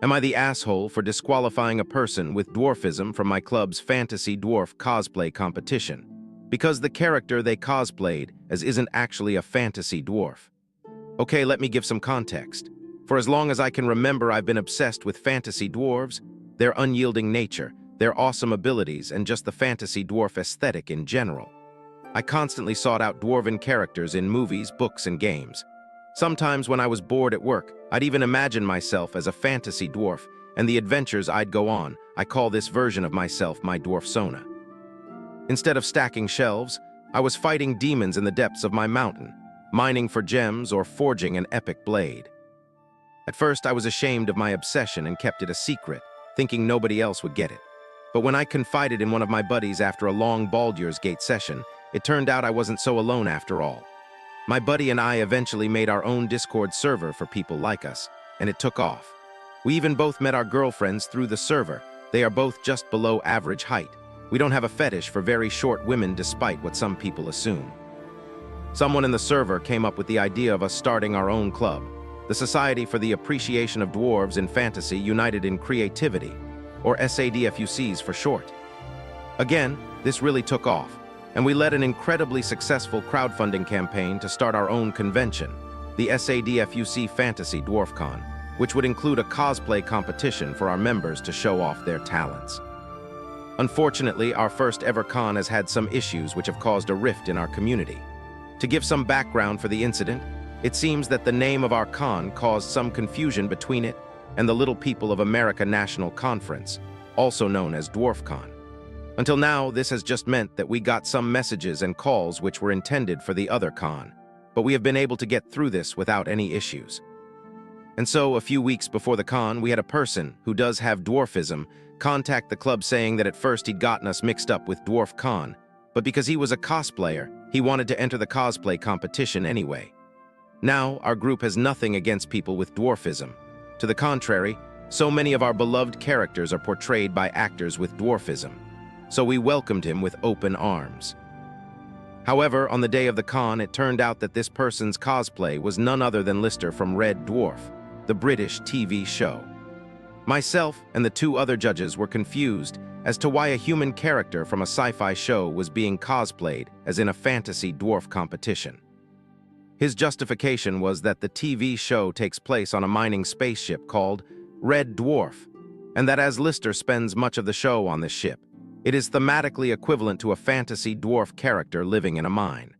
Am I the asshole for disqualifying a person with dwarfism from my club's fantasy dwarf cosplay competition? Because the character they cosplayed as isn't actually a fantasy dwarf. Okay, let me give some context. For as long as I can remember, I've been obsessed with fantasy dwarves, their unyielding nature, their awesome abilities, and just the fantasy dwarf aesthetic in general. I constantly sought out dwarven characters in movies, books, and games. Sometimes when I was bored at work, I'd even imagine myself as a fantasy dwarf, and the adventures I'd go on. I call this version of myself my dwarfsona. Instead of stacking shelves, I was fighting demons in the depths of my mountain, mining for gems or forging an epic blade. At first, I was ashamed of my obsession and kept it a secret, thinking nobody else would get it. But when I confided in one of my buddies after a long Baldur's Gate session, it turned out I wasn't so alone after all. My buddy and I eventually made our own Discord server for people like us, and it took off. We even both met our girlfriends through the server. They are both just below average height. We don't have a fetish for very short women despite what some people assume. Someone in the server came up with the idea of us starting our own club, the Society for the Appreciation of Dwarves in Fantasy United in Creativity, or SADFUCs for short. Again, this really took off, and we led an incredibly successful crowdfunding campaign to start our own convention, the SADFUC Fantasy DwarfCon, which would include a cosplay competition for our members to show off their talents. Unfortunately, our first ever con has had some issues which have caused a rift in our community. To give some background for the incident, it seems that the name of our con caused some confusion between it and the Little People of America National Conference, also known as DwarfCon. Until now, this has just meant that we got some messages and calls which were intended for the other con, but we have been able to get through this without any issues. And so, a few weeks before the con, we had a person who does have dwarfism contact the club saying that at first he'd gotten us mixed up with DwarfCon, but because he was a cosplayer, he wanted to enter the cosplay competition anyway. Now, our group has nothing against people with dwarfism. To the contrary, so many of our beloved characters are portrayed by actors with dwarfism, so we welcomed him with open arms. However, on the day of the con, it turned out that this person's cosplay was none other than Lister from Red Dwarf, the British TV show. Myself and the two other judges were confused as to why a human character from a sci-fi show was being cosplayed as in a fantasy dwarf competition. His justification was that the TV show takes place on a mining spaceship called Red Dwarf, and that as Lister spends much of the show on this ship, it is thematically equivalent to a fantasy dwarf character living in a mine.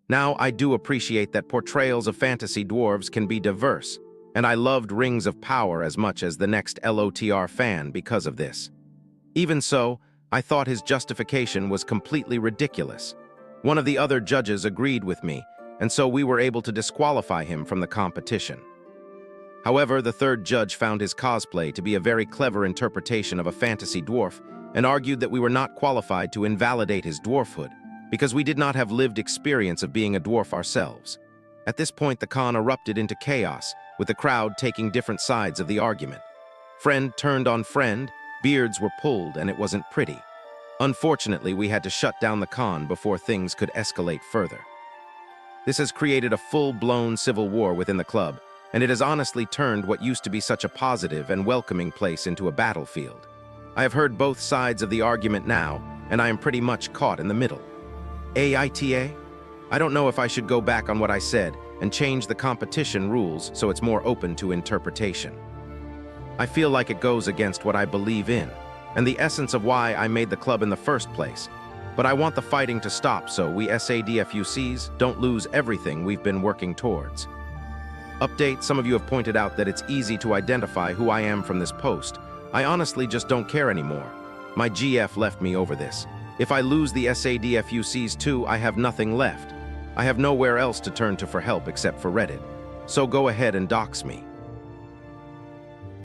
Now, I do appreciate that portrayals of fantasy dwarves can be diverse, and I loved Rings of Power as much as the next LOTR fan because of this. Even so, I thought his justification was completely ridiculous. One of the other judges agreed with me, and so we were able to disqualify him from the competition. However, the third judge found his cosplay to be a very clever interpretation of a fantasy dwarf and argued that we were not qualified to invalidate his dwarfhood because we did not have lived experience of being a dwarf ourselves. At this point, the con erupted into chaos, with the crowd taking different sides of the argument. Friend turned on friend, beards were pulled, and it wasn't pretty. Unfortunately, we had to shut down the con before things could escalate further. This has created a full-blown civil war within the club, and it has honestly turned what used to be such a positive and welcoming place into a battlefield. I have heard both sides of the argument now, and I am pretty much caught in the middle. AITA? I don't know if I should go back on what I said and change the competition rules so it's more open to interpretation. I feel like it goes against what I believe in, and the essence of why I made the club in the first place. But I want the fighting to stop so we SADFUCs don't lose everything we've been working towards. Update, some of you have pointed out that it's easy to identify who I am from this post. I honestly just don't care anymore. My GF left me over this. If I lose the SADFUCs too, I have nothing left. I have nowhere else to turn to for help except for Reddit. So go ahead and dox me.